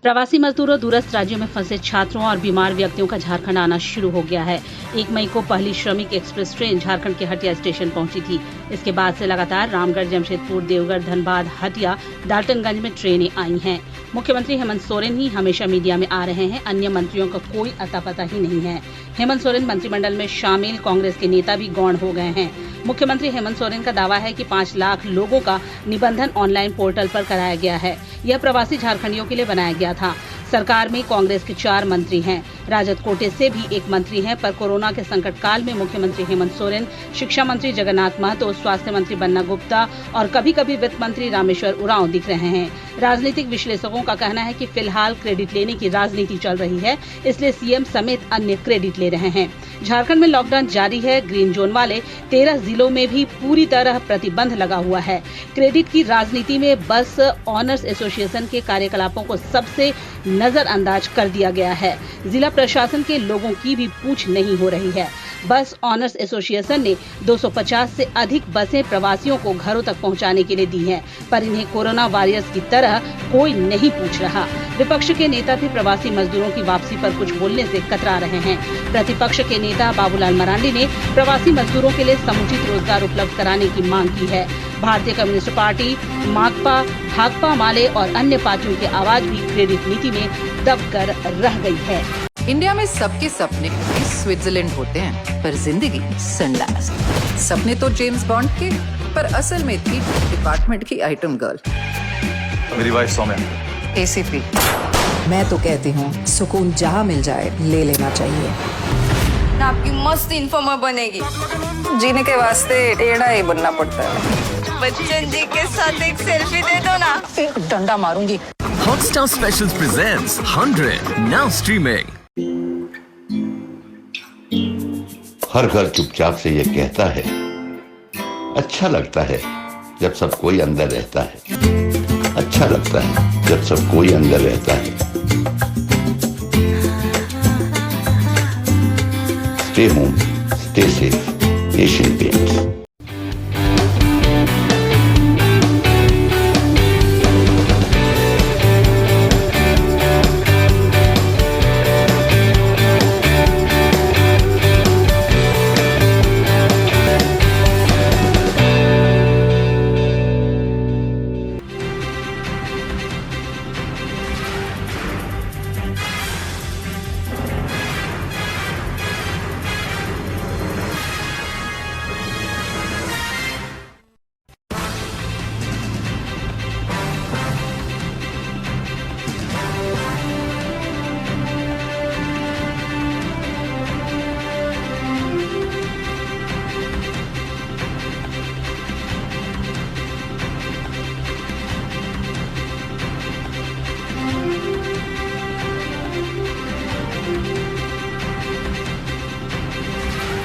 प्रवासी मजदूरों, दूरस्थ राज्यों में फंसे छात्रों और बीमार व्यक्तियों का झारखंड आना शुरू हो गया है। 1 मई को पहली श्रमिक एक्सप्रेस ट्रेन झारखंड के हटिया स्टेशन पहुंची थी। इसके बाद से लगातार रामगढ़, जमशेदपुर, देवघर, धनबाद, हटिया, डाल्टनगंज में ट्रेनें आई हैं। मुख्यमंत्री हेमंत सोरेन ही हमेशा मीडिया में आ रहे हैं, अन्य मंत्रियों का कोई अता पता ही नहीं है। हेमंत सोरेन मंत्रिमंडल में शामिल कांग्रेस के नेता भी गौण हो गए हैं। मुख्यमंत्री हेमंत सोरेन का दावा है कि 5 लाख लोगों का निबंधन ऑनलाइन पोर्टल पर कराया गया है। यह प्रवासी झारखंडियों के लिए बनाया गया था। सरकार में कांग्रेस के 4 मंत्री हैं, राजद कोटे से भी 1 मंत्री हैं, पर कोरोना के संकट काल में मुख्यमंत्री हेमंत सोरेन, शिक्षा मंत्री जगन्नाथ महतो, स्वास्थ्य मंत्री बन्ना गुप्ता और कभी कभी वित्त मंत्री रामेश्वर उरांव दिख रहे हैं। राजनीतिक विश्लेषकों का कहना है कि फिलहाल क्रेडिट लेने की राजनीति चल रही है, इसलिए सीएम समेत अन्य क्रेडिट ले रहे हैं। झारखंड में लॉकडाउन जारी है। ग्रीन जोन वाले 13 जिलों में भी पूरी तरह प्रतिबंध लगा हुआ है। क्रेडिट की राजनीति में बस ऑनर्स एसोसिएशन के कार्यकलापों को सबसे नजरअंदाज कर दिया गया है। जिला प्रशासन के लोगों की भी पूछ नहीं हो रही है। बस ऑनर्स एसोसिएशन ने 250 से अधिक बसें प्रवासियों को घरों तक पहुंचाने के लिए दी हैं, पर इन्हें कोरोना वॉरियर्स की तरह कोई नहीं पूछ रहा। विपक्ष के नेता भी प्रवासी मजदूरों की वापसी पर कुछ बोलने से कतरा रहे हैं। प्रतिपक्ष के नेता बाबूलाल मरांडी ने प्रवासी मजदूरों के लिए समुचित रोजगार उपलब्ध कराने की मांग की है। भारतीय कम्युनिस्ट पार्टी, माकपा, भाकपा माले और अन्य पार्टियों की आवाज भी क्रेडिट नीति में दबकर रह गई है। इंडिया में सबके सपने स्विट्जरलैंड होते हैं, पर जिंदगी सनलास। सपने तो जेम्स बॉन्ड के, पर असल में थी डिपार्टमेंट की आइटम गर्ल। मेरी वाइफ सौम्या, एसीपी। मैं तो कहती हूँ सुकून जहाँ मिल जाए ले लेना चाहिए। आपकी मस्त इन्फॉर्मर बनेगी। जीने के वास्ते टेढ़ा ही बनना पड़ता है। बच्चन जी के साथ एक सेल्फी दे दो ना। एक डंडा मारूंगी। Hotstar Specials presents 100 now streaming. हर घर चुपचाप से ये कहता है, अच्छा लगता है जब सब कोई अंदर रहता है। अच्छा लगता है जब सब कोई अंदर रहता है। Stay home, stay safe. Asian paints.